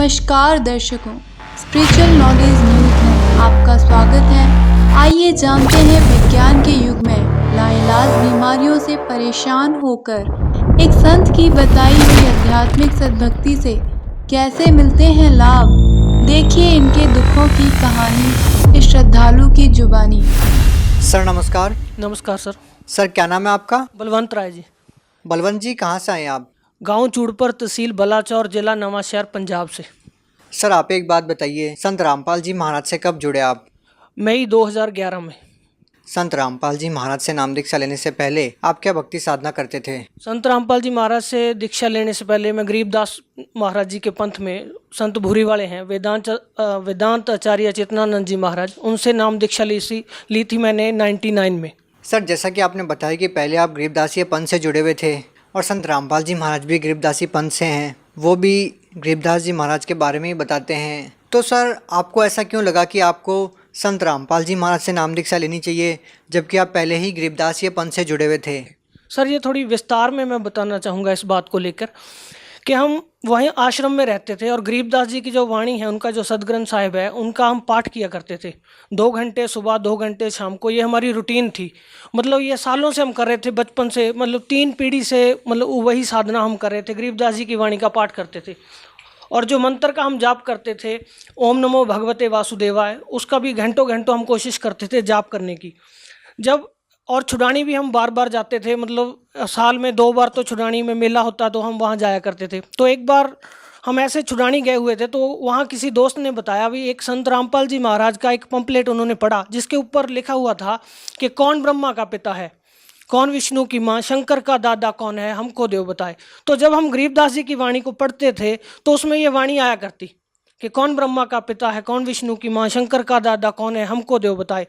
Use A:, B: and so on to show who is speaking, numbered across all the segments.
A: नमस्कार दर्शकों, spiritual knowledge news में आपका स्वागत है। आइए जानते हैं विज्ञान के युग में लाइलाज बीमारियों से परेशान होकर एक संत की बताई हुई आध्यात्मिक सद्भक्ति से कैसे मिलते हैं लाभ। देखिए इनके दुखों की कहानी इस श्रद्धालु की जुबानी।
B: सर नमस्कार।
C: नमस्कार सर।
B: सर क्या नाम है आपका?
C: बलवंत राय जी।
B: बलवंत जी कहाँ से आए हैं आप?
C: गांव चूड़पर, तहसील बलाचौर, जिला नवांशहर, पंजाब से।
B: सर आप एक बात बताइए, संत रामपाल जी महाराज से कब जुड़े आप?
C: मई 2011 में।
B: संत रामपाल जी महाराज से नाम दीक्षा लेने से पहले आप क्या भक्ति साधना करते थे?
C: संत रामपाल जी महाराज से दीक्षा लेने से पहले मैं गरीबदास महाराज जी के पंथ में, संत भूरी वाले हैं, वेदांत आचार्य चेतनानंद जी महाराज, उनसे नाम दीक्षा ली थी मैंने 99 में।
B: सर जैसा कि आपने बताया कि पहले आप गरीबदासी पंथ से जुड़े हुए थे और संत रामपाल जी महाराज भी गरीबदासी पंथ से हैं, वो भी गरीबदास जी महाराज के बारे में ही बताते हैं। तो सर आपको ऐसा क्यों लगा कि आपको संत रामपाल जी महाराज से नाम दीक्षा लेनी चाहिए, जबकि आप पहले ही गरीबदासी पंथ से जुड़े हुए थे?
C: सर ये थोड़ी विस्तार में मैं बताना चाहूँगा इस बात को लेकर कि हम वहीं आश्रम में रहते थे और गरीबदास जी की जो वाणी है, उनका जो सदग्रंथ साहिब है, उनका हम पाठ किया करते थे 2 घंटे सुबह, 2 घंटे शाम को। ये हमारी रूटीन थी। मतलब ये सालों से हम कर रहे थे, बचपन से, मतलब 3 पीढ़ी से, मतलब वही साधना हम कर रहे थे, गरीबदास जी की वाणी का पाठ करते थे। और जो मंत्र का हम जाप करते थे, ओम नमो भगवते वासुदेवाय, उसका भी घंटों घंटों हम कोशिश करते थे जाप करने की। जब और छुड़ानी भी हम बार बार जाते थे, मतलब साल में 2 बार तो छुड़ानी में मेला होता तो हम वहाँ जाया करते थे। तो एक बार हम ऐसे छुड़ानी गए हुए थे, तो वहाँ किसी दोस्त ने बताया भी एक संत रामपाल जी महाराज का एक पंपलेट उन्होंने पढ़ा, जिसके ऊपर लिखा हुआ था कि कौन ब्रह्मा का पिता है, कौन विष्णु की माँ, शंकर का दादा कौन है, हमको देव बताए। तो जब हम गरीबदास जी की वाणी को पढ़ते थे तो उसमें ये वाणी आया करती कि कौन ब्रह्मा का पिता है, कौन विष्णु की माँ, शंकर का दादा कौन है, हमको देव बताए।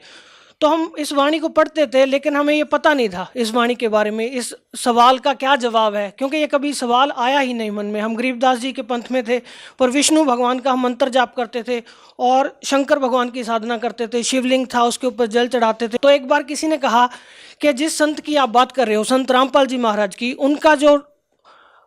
C: तो हम इस वाणी को पढ़ते थे, लेकिन हमें ये पता नहीं था इस वाणी के बारे में, इस सवाल का क्या जवाब है, क्योंकि ये कभी सवाल आया ही नहीं मन में। हम गरीबदास जी के पंथ में थे, पर विष्णु भगवान का हम मंत्र जाप करते थे और शंकर भगवान की साधना करते थे। शिवलिंग था, उसके ऊपर जल चढ़ाते थे। तो एक बार किसी ने कहा कि जिस संत की आप बात कर रहे हो, संत रामपाल जी महाराज की, उनका जो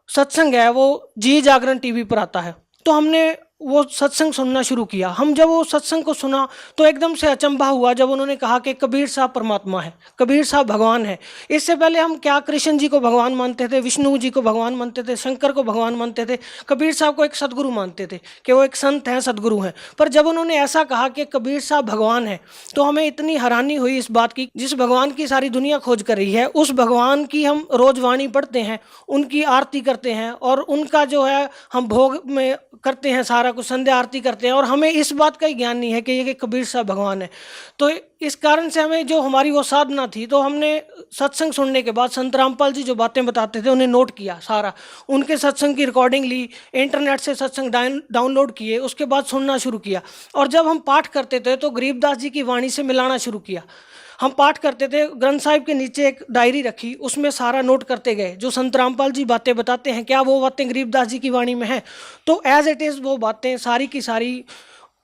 C: सत्संग है वो जी जागरण टीवी पर आता है। तो हमने वो सत्संग सुनना शुरू किया। हम जब वो सत्संग को सुना तो एकदम से अचंभा हुआ जब उन्होंने कहा कि कबीर साहब परमात्मा है, कबीर साहब भगवान है। इससे पहले हम क्या कृष्ण जी को भगवान मानते थे, विष्णु जी को भगवान मानते थे, शंकर को भगवान मानते थे, कबीर साहब को एक सदगुरु मानते थे कि वो एक संत हैं, सदगुरु हैं। पर जब उन्होंने ऐसा कहा कि कबीर साहब भगवान है, तो हमें इतनी हैरानी हुई इस बात की, जिस भगवान की सारी दुनिया खोज कर रही है, उस भगवान की हम रोज वाणी पढ़ते हैं, उनकी आरती करते हैं और उनका जो है हम भोग में करते हैं, सारा कुछ संध्या आरती करते हैं, और हमें इस बात का ही ज्ञान नहीं है कि ये कबीर साहब भगवान है। तो इस कारण से हमें जो हमारी वो साधना थी, तो हमने सत्संग सुनने के बाद संत रामपाल जी जो बातें बताते थे उन्हें नोट किया सारा, उनके सत्संग की रिकॉर्डिंग ली, इंटरनेट से सत्संग डाउनलोड किए, उसके बाद सुनना शुरू किया। और जब हम पाठ करते थे तो गरीबदास जी की वाणी से मिलाना शुरू किया। हम पाठ करते थे, ग्रंथ साहिब के नीचे एक डायरी रखी, उसमें सारा नोट करते गए। जो संत रामपाल जी बातें बताते हैं, क्या वो बातें गरीबदास जी की वाणी में हैं? तो एज इट इज़ वो बातें सारी की सारी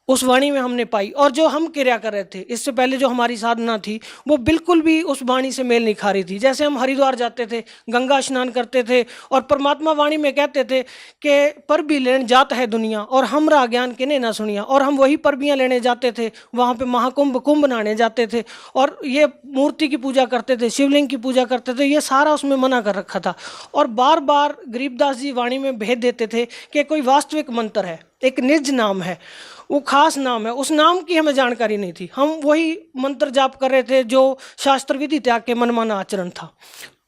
C: उस वाणी में हमने पाई। और जो हम क्रिया कर रहे थे, इससे पहले जो हमारी साधना थी, वो बिल्कुल भी उस वाणी से मेल नहीं खा रही थी। जैसे हम हरिद्वार जाते थे, गंगा स्नान करते थे और परमात्मा वाणी में कहते थे कि पर भी लेन जात है दुनिया और हमरा ज्ञान किने ना सुनिया, और हम वही परबियाँ लेने जाते थे, वहाँ पे महाकुंभ कुंभ नहाने जाते थे और ये मूर्ति की पूजा करते थे, शिवलिंग की पूजा करते थे। ये सारा उसमें मना कर रखा था। और बार बार गरीबदास जी वाणी में भेद देते थे कि कोई वास्तविक मंत्र है, एक निज नाम है, वो खास नाम है, उस नाम की हमें जानकारी नहीं थी। हम वही मंत्र जाप कर रहे थे जो शास्त्र विधि त्याग के मनमाना आचरण था।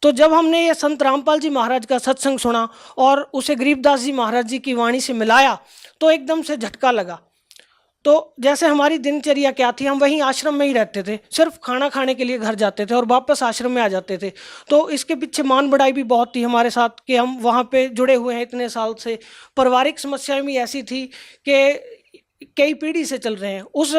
C: तो जब हमने ये संत रामपाल जी महाराज का सत्संग सुना और उसे गरीबदास जी महाराज जी की वाणी से मिलाया, तो एकदम से झटका लगा। तो जैसे हमारी दिनचर्या क्या थी, हम वहीं आश्रम में ही रहते थे, सिर्फ खाना खाने के लिए घर जाते थे और वापस आश्रम में आ जाते थे। तो इसके पीछे मान बढ़ाई भी बहुत थी हमारे साथ कि हम वहाँ पे जुड़े हुए हैं इतने साल से। पारिवारिक समस्याएं भी ऐसी थी कि कई पीढ़ी से चल रहे हैं, उस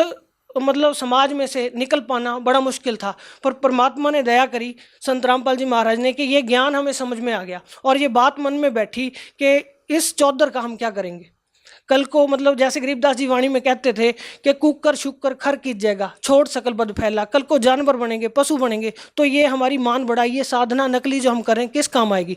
C: मतलब समाज में से निकल पाना बड़ा मुश्किल था। पर परमात्मा ने दया करी, संत रामपाल जी महाराज ने, कि ये ज्ञान हमें समझ में आ गया और ये बात मन में बैठी कि इस चौधर का हम क्या करेंगे कल को। मतलब जैसे गरीबदास जी वाणी में कहते थे कि कुकर शुकर खर कीजिएगा, छोड़ सकल बद फैला, कल को जानवर बनेंगे, पशु बनेंगे, तो ये हमारी मान बढ़ाई, ये साधना नकली जो हम करें किस काम आएगी।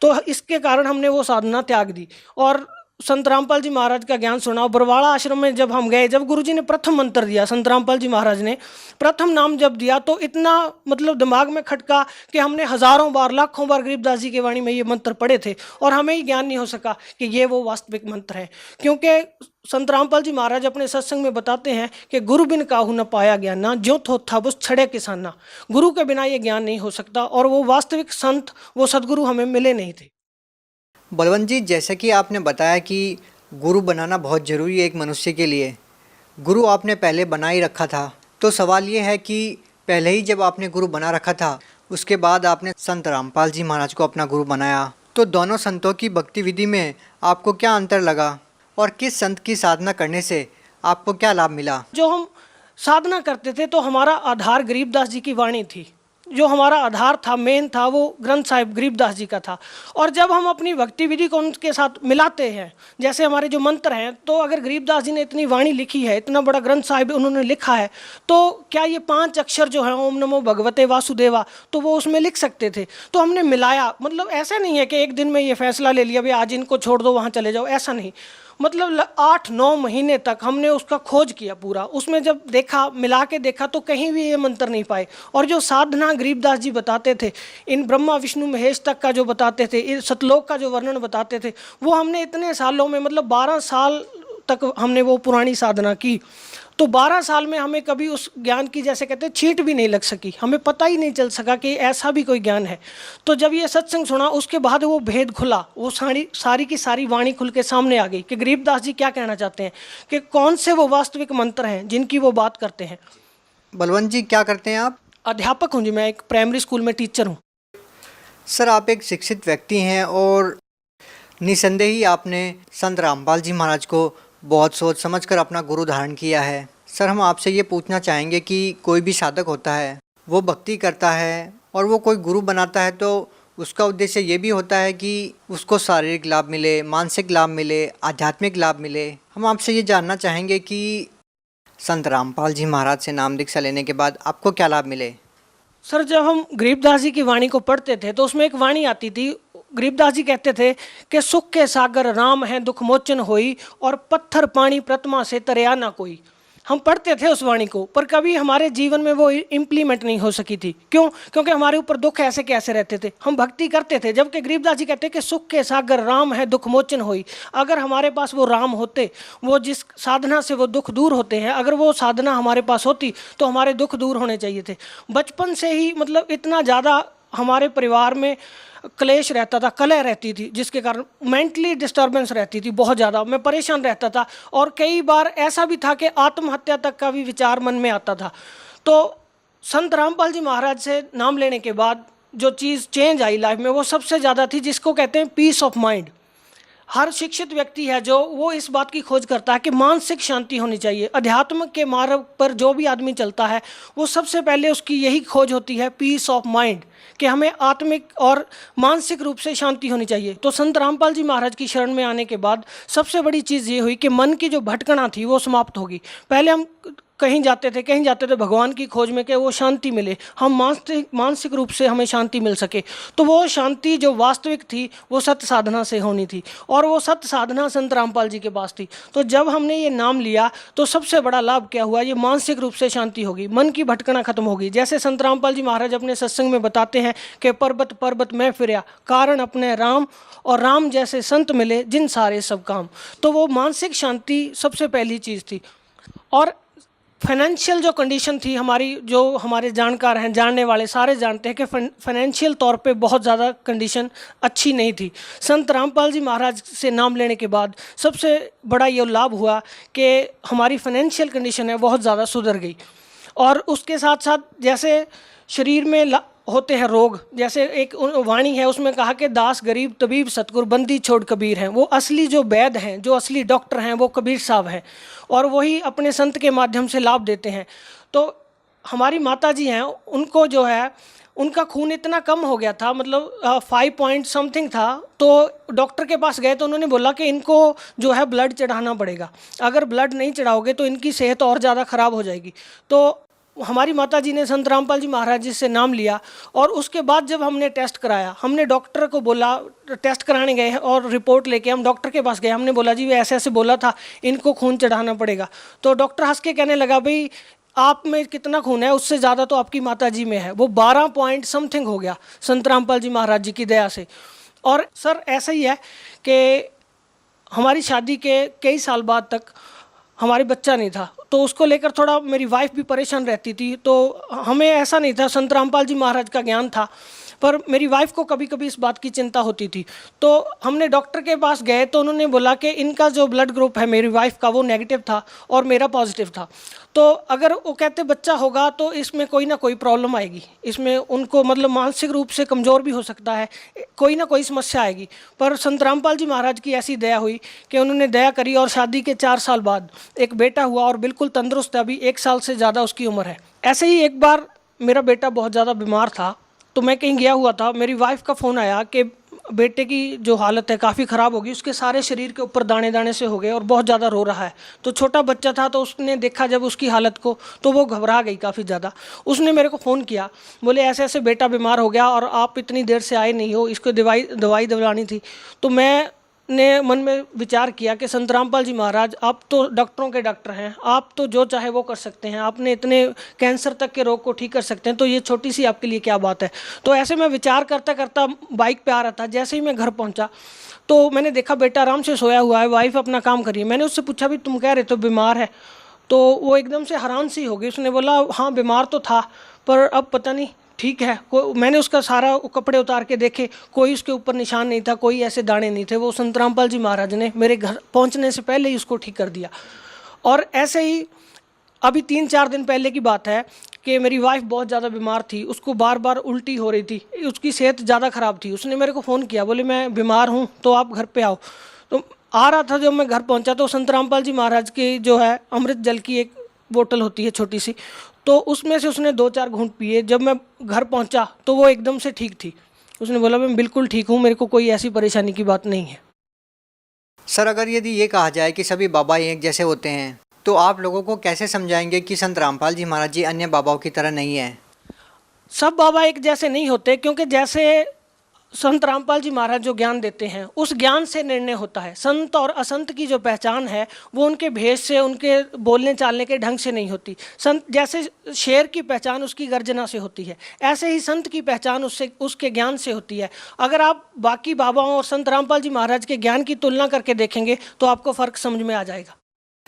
C: तो इसके कारण हमने वो साधना त्याग दी और संत रामपाल जी महाराज का ज्ञान सुना। बरवाड़ा आश्रम में जब हम गए, जब गुरुजी ने प्रथम मंत्र दिया, संत रामपाल जी महाराज ने प्रथम नाम जब दिया, तो इतना मतलब दिमाग में खटका कि हमने हज़ारों बार, लाखों बार गरीबदास जी की वाणी में ये मंत्र पढ़े थे और हमें ही ज्ञान नहीं हो सका कि ये वो वास्तविक मंत्र है। क्योंकि संत रामपाल जी महाराज अपने सत्संग में बताते हैं कि गुरु बिन काहू न पाया ज्ञान, ना जो थो था बस छड़े किसाना। गुरु के बिना ये ज्ञान नहीं हो सकता, और वो वास्तविक संत, वो सदगुरु हमें मिले नहीं थे।
B: बलवंत जी, जैसे कि आपने बताया कि गुरु बनाना बहुत ज़रूरी है एक मनुष्य के लिए, गुरु आपने पहले बना ही रखा था, तो सवाल ये है कि पहले ही जब आपने गुरु बना रखा था, उसके बाद आपने संत रामपाल जी महाराज को अपना गुरु बनाया, तो दोनों संतों की भक्ति विधि में आपको क्या अंतर लगा और किस संत की साधना करने से आपको क्या लाभ मिला?
C: जो हम साधना करते थे तो हमारा आधार गरीबदास जी की वाणी थी। जो हमारा आधार था, मेन था, वो ग्रंथ साहिब गरीबदास जी का था। और जब हम अपनी भक्ति विधि को उनके साथ मिलाते हैं, जैसे हमारे जो मंत्र हैं, तो अगर गरीबदास जी ने इतनी वाणी लिखी है, इतना बड़ा ग्रंथ साहिब उन्होंने लिखा है, तो क्या ये 5 अक्षर जो हैं, ओम नमो भगवते वासुदेवा, तो वो उसमें लिख सकते थे। तो हमने मिलाया। मतलब ऐसा नहीं है कि एक दिन में ये फैसला ले लिया भाई आज इनको छोड़ दो, वहाँ चले जाओ, ऐसा नहीं। मतलब 8-9 महीने तक हमने उसका खोज किया पूरा। उसमें जब देखा, मिला के देखा, तो कहीं भी ये मंत्र नहीं पाए। और जो साधना गरीबदास जी बताते थे, इन ब्रह्मा विष्णु महेश तक का जो बताते थे, इस सतलोक का जो वर्णन बताते थे, वो हमने इतने सालों में, मतलब 12 साल तक हमने वो पुरानी साधना की। तो 12 साल में हमें कभी उस ज्ञान की, जैसे कहते हैं, छींट भी नहीं लग सकी। हमें पता ही नहीं चल सका कि ऐसा भी कोई ज्ञान है। तो जब ये सत्संग सुना, उसके बाद वो भेद खुला, वो सारी की सारी वाणी खुल के सामने आ गई कि गरीबदास जी क्या कहना चाहते हैं, कि कौन से वो वास्तविक मंत्र हैं जिनकी वो बात करते हैं।
B: बलवंत जी, क्या करते हैं आप?
C: अध्यापक हूँ जी, मैं एक प्राइमरी स्कूल में टीचर हूँ।
B: सर, आप एक शिक्षित व्यक्ति हैं और निसंदेह ही आपने संत रामपाल जी महाराज को बहुत सोच समझ कर अपना गुरु धारण किया है। सर, हम आपसे ये पूछना चाहेंगे कि कोई भी साधक होता है, वो भक्ति करता है और वो कोई गुरु बनाता है, तो उसका उद्देश्य ये भी होता है कि उसको शारीरिक लाभ मिले, मानसिक लाभ मिले, आध्यात्मिक लाभ मिले। हम आपसे ये जानना चाहेंगे कि संत रामपाल जी महाराज से नाम दीक्षा लेने के बाद आपको क्या लाभ मिले?
C: सर, जब हम गरीबदास जी की वाणी को पढ़ते थे, तो उसमें एक वाणी आती थी। गरीबदास जी कहते थे कि सुख के सागर राम है, दुख मोचन होई, और पत्थर पानी प्रतिमा से तरया ना कोई। हम पढ़ते थे उस वाणी को, पर कभी हमारे जीवन में वो इम्प्लीमेंट नहीं हो सकी थी। क्यों? क्योंकि हमारे ऊपर दुख ऐसे कैसे रहते थे। हम भक्ति करते थे, जबकि गरीबदास जी कहते कि सुख के सागर राम है, दुख मोचन होई। अगर हमारे पास वो राम होते, वो जिस साधना से वो दुख दूर होते हैं, अगर वो साधना हमारे पास होती, तो हमारे दुख दूर होने चाहिए थे। बचपन से ही मतलब इतना ज़्यादा हमारे परिवार में क्लेश रहता था, कलह रहती थी, जिसके कारण मेंटली डिस्टर्बेंस रहती थी बहुत ज़्यादा। मैं परेशान रहता था, और कई बार ऐसा भी था कि आत्महत्या तक का भी विचार मन में आता था। तो संत रामपाल जी महाराज से नाम लेने के बाद जो चीज़ चेंज आई लाइफ में, वो सबसे ज़्यादा थी, जिसको कहते हैं पीस ऑफ माइंड। हर शिक्षित व्यक्ति है जो वो इस बात की खोज करता है कि मानसिक शांति होनी चाहिए। अध्यात्म के मार्ग पर जो भी आदमी चलता है, वो सबसे पहले उसकी यही खोज होती है, पीस ऑफ माइंड, कि हमें आत्मिक और मानसिक रूप से शांति होनी चाहिए। तो संत रामपाल जी महाराज की शरण में आने के बाद सबसे बड़ी चीज़ ये हुई कि मन की जो भटकना थी वो समाप्त होगी। पहले हम कहीं जाते थे भगवान की खोज में कि वो शांति मिले, हम मानसिक रूप से हमें शांति मिल सके। तो वो शांति जो वास्तविक थी, वो सत्य साधना से होनी थी, और वो सत्य साधना संत रामपाल जी के पास थी। तो जब हमने ये नाम लिया, तो सबसे बड़ा लाभ क्या हुआ, ये मानसिक रूप से शांति होगी, मन की भटकना खत्म होगी। जैसे संत रामपाल जी महाराज अपने सत्संग में बताते हैं कि पर्वत पर्वत में फिरया, कारण अपने राम, और राम जैसे संत मिले जिन सारे सब काम। तो वो मानसिक शांति सबसे पहली चीज़ थी। और फाइनेंशियल जो कंडीशन थी हमारी, जो हमारे जानकार हैं, जानने वाले सारे जानते हैं कि फाइनेंशियल तौर पे बहुत ज़्यादा कंडीशन अच्छी नहीं थी। संत रामपाल जी महाराज से नाम लेने के बाद सबसे बड़ा ये लाभ हुआ कि हमारी फाइनेंशियल कंडीशन है बहुत ज़्यादा सुधर गई। और उसके साथ साथ जैसे शरीर में होते हैं रोग, जैसे एक वाणी है, उसमें कहा कि दास गरीब तबीब सतगुर बंदी छोड़ कबीर हैं। वो असली जो वैद्य हैं, जो असली डॉक्टर हैं, वो कबीर साहब हैं, और वही अपने संत के माध्यम से लाभ देते हैं। तो हमारी माता जी हैं, उनको जो है, उनका खून इतना कम हो गया था, मतलब 5 पॉइंट समथिंग था। तो डॉक्टर के पास गए तो उन्होंने बोला कि इनको जो है ब्लड चढ़ाना पड़ेगा, अगर ब्लड नहीं चढ़ाओगे तो इनकी सेहत और ज़्यादा ख़राब हो जाएगी। तो हमारी माताजी ने संत रामपाल जी महाराज जी से नाम लिया और उसके बाद जब हमने टेस्ट कराया, हमने डॉक्टर को बोला, टेस्ट कराने गए और रिपोर्ट लेके हम डॉक्टर के पास गए, हमने बोला जी वे ऐसे ऐसे बोला था, इनको खून चढ़ाना पड़ेगा। तो डॉक्टर हंस के कहने लगा भाई आप में कितना खून है, उससे ज़्यादा तो आपकी माताजी में है। वो 12 पॉइंट समथिंग हो गया संत रामपाल जी महाराज जी की दया से। और सर ऐसा ही है कि हमारी शादी के कई साल बाद तक हमारे बच्चा नहीं था, तो उसको लेकर थोड़ा मेरी वाइफ भी परेशान रहती थी। तो हमें ऐसा नहीं था, संत रामपाल जी महाराज का ज्ञान था, पर मेरी वाइफ को कभी कभी इस बात की चिंता होती थी। तो हमने डॉक्टर के पास गए तो उन्होंने बोला कि इनका जो ब्लड ग्रुप है मेरी वाइफ का वो नेगेटिव था और मेरा पॉजिटिव था। तो अगर वो कहते बच्चा होगा तो इसमें कोई ना कोई प्रॉब्लम आएगी, इसमें उनको मतलब मानसिक रूप से कमज़ोर भी हो सकता है, कोई ना कोई समस्या आएगी। पर संत रामपाल जी महाराज की ऐसी दया हुई कि उन्होंने दया करी और शादी के 4 साल बाद एक बेटा हुआ और बिल्कुल तंदुरुस्त है, अभी 1 साल से ज़्यादा उसकी उम्र है। ऐसे ही एक बार मेरा बेटा बहुत ज़्यादा बीमार था, तो मैं कहीं गया हुआ था, मेरी वाइफ का फ़ोन आया कि बेटे की जो हालत है काफ़ी ख़राब होगी, उसके सारे शरीर के ऊपर दाने दाने से हो गए और बहुत ज़्यादा रो रहा है। तो छोटा बच्चा था, तो उसने देखा जब उसकी हालत को तो वो घबरा गई काफ़ी ज़्यादा। उसने मेरे को फ़ोन किया, बोले ऐसे ऐसे बेटा बीमार हो गया और आप इतनी देर से आए नहीं हो, इसको दवाई दिलानी थी। तो मैंने मन में विचार किया कि संत रामपाल जी महाराज आप तो डॉक्टरों के डॉक्टर हैं, आप तो जो चाहे वो कर सकते हैं, आपने इतने कैंसर तक के रोग को ठीक कर सकते हैं, तो ये छोटी सी आपके लिए क्या बात है। तो ऐसे मैं विचार करता करता बाइक पे आ रहा था, जैसे ही मैं घर पहुंचा तो मैंने देखा बेटा आराम से सोया हुआ है, वाइफ अपना काम कर रही है। मैंने उससे पूछा भी तुम कह रहे तो बीमार है, तो वो एकदम से हैरान सी हो गई। उसने बोला हाँ बीमार तो था, पर अब पता नहीं ठीक है। मैंने उसका सारा कपड़े उतार के देखे, कोई उसके ऊपर निशान नहीं था, कोई ऐसे दाने नहीं थे। वो संत रामपाल जी महाराज ने मेरे घर पहुंचने से पहले ही उसको ठीक कर दिया। और ऐसे ही अभी 3-4 दिन पहले की बात है कि मेरी वाइफ बहुत ज़्यादा बीमार थी, उसको बार बार उल्टी हो रही थी, उसकी सेहत ज़्यादा ख़राब थी। उसने मेरे को फ़ोन किया, बोले मैं बीमार हूँ तो आप घर पे आओ। तो आ रहा था, जब मैं घर पहुँचा तो संत रामपाल जी महाराज की जो है अमृत जल की एक बोतल होती है छोटी सी, तो उसमें से उसने 2-4 घूंट पिए। जब मैं घर पहुंचा तो वो एकदम से ठीक थी। उसने बोला मैं बिल्कुल ठीक हूँ, मेरे को कोई ऐसी परेशानी की बात नहीं है।
B: सर अगर यदि ये कहा जाए कि सभी बाबा एक जैसे होते हैं, तो आप लोगों को कैसे समझाएंगे कि संत रामपाल जी महाराज जी अन्य बाबाओं की तरह नहीं है?
C: सब बाबा एक जैसे नहीं होते, क्योंकि जैसे संत रामपाल जी महाराज जो ज्ञान देते हैं उस ज्ञान से निर्णय होता है। संत और असंत की जो पहचान है वो उनके भेष से, उनके बोलने चालने के ढंग से नहीं होती। संत जैसे शेर की पहचान उसकी गर्जना से होती है, ऐसे ही संत की पहचान उसके ज्ञान से होती है। अगर आप बाकी बाबाओं और संत रामपाल जी महाराज के ज्ञान की तुलना करके देखेंगे तो आपको फ़र्क समझ में आ जाएगा।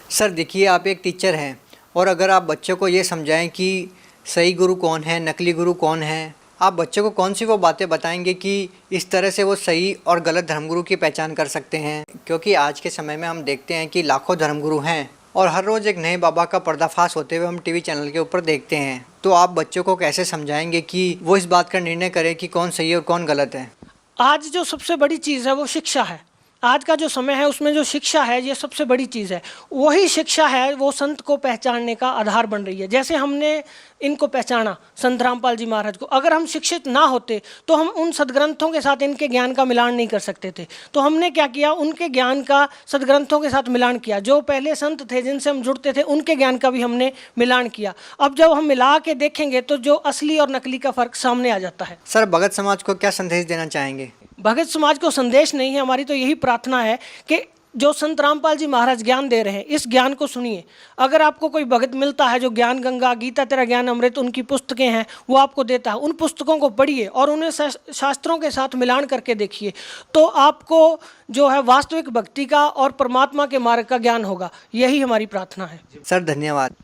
B: सर देखिए, आप एक टीचर हैं और अगर आप बच्चों को ये समझाएं कि सही गुरु कौन है, नकली गुरु कौन है, आप बच्चों को कौन सी वो बातें बताएंगे कि इस तरह से वो सही और गलत धर्मगुरु की पहचान कर सकते हैं? क्योंकि आज के समय में हम देखते हैं कि लाखों धर्मगुरु हैं और हर रोज़ एक नए बाबा का पर्दाफाश होते हुए हम टीवी चैनल के ऊपर देखते हैं। तो आप बच्चों को कैसे समझाएंगे कि वो इस बात का निर्णय करें कि कौन सही और कौन गलत है?
C: आज जो सबसे बड़ी चीज़ है वो शिक्षा है। आज का जो समय है उसमें जो शिक्षा है ये सबसे बड़ी चीज़ है। वही शिक्षा है वो संत को पहचानने का आधार बन रही है। जैसे हमने इनको पहचाना संत रामपाल जी महाराज को, अगर हम शिक्षित ना होते तो हम उन सदग्रंथों के साथ इनके ज्ञान का मिलान नहीं कर सकते थे। तो हमने क्या किया, उनके ज्ञान का सदग्रंथों के साथ मिलान किया। जो पहले संत थे जिनसे हम जुड़ते थे उनके ज्ञान का भी हमने मिलान किया। अब जब हम मिला के देखेंगे तो जो असली और नकली का फ़र्क सामने आ जाता है।
B: सर भगत समाज को क्या संदेश देना चाहेंगे?
C: भगत समाज को संदेश नहीं है, हमारी तो यही प्रार्थना है कि जो संत रामपाल जी महाराज ज्ञान दे रहे हैं इस ज्ञान को सुनिए। अगर आपको कोई भगत मिलता है जो ज्ञान गंगा, गीता तेरा ज्ञान अमृत उनकी पुस्तकें हैं वो आपको देता है, उन पुस्तकों को पढ़िए और उन्हें शास्त्रों के साथ मिलान करके देखिए, तो आपको जो है वास्तविक भक्ति का और परमात्मा के मार्ग का ज्ञान होगा। यही हमारी प्रार्थना है।
B: सर धन्यवाद।